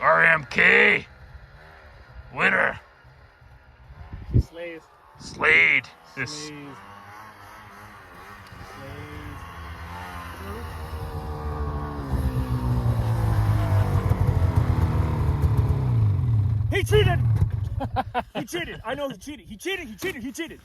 RMK. Winner. She slays. Slade. Slays. This. Slays. He cheated! He cheated. I know he cheated. He cheated. He cheated. He cheated.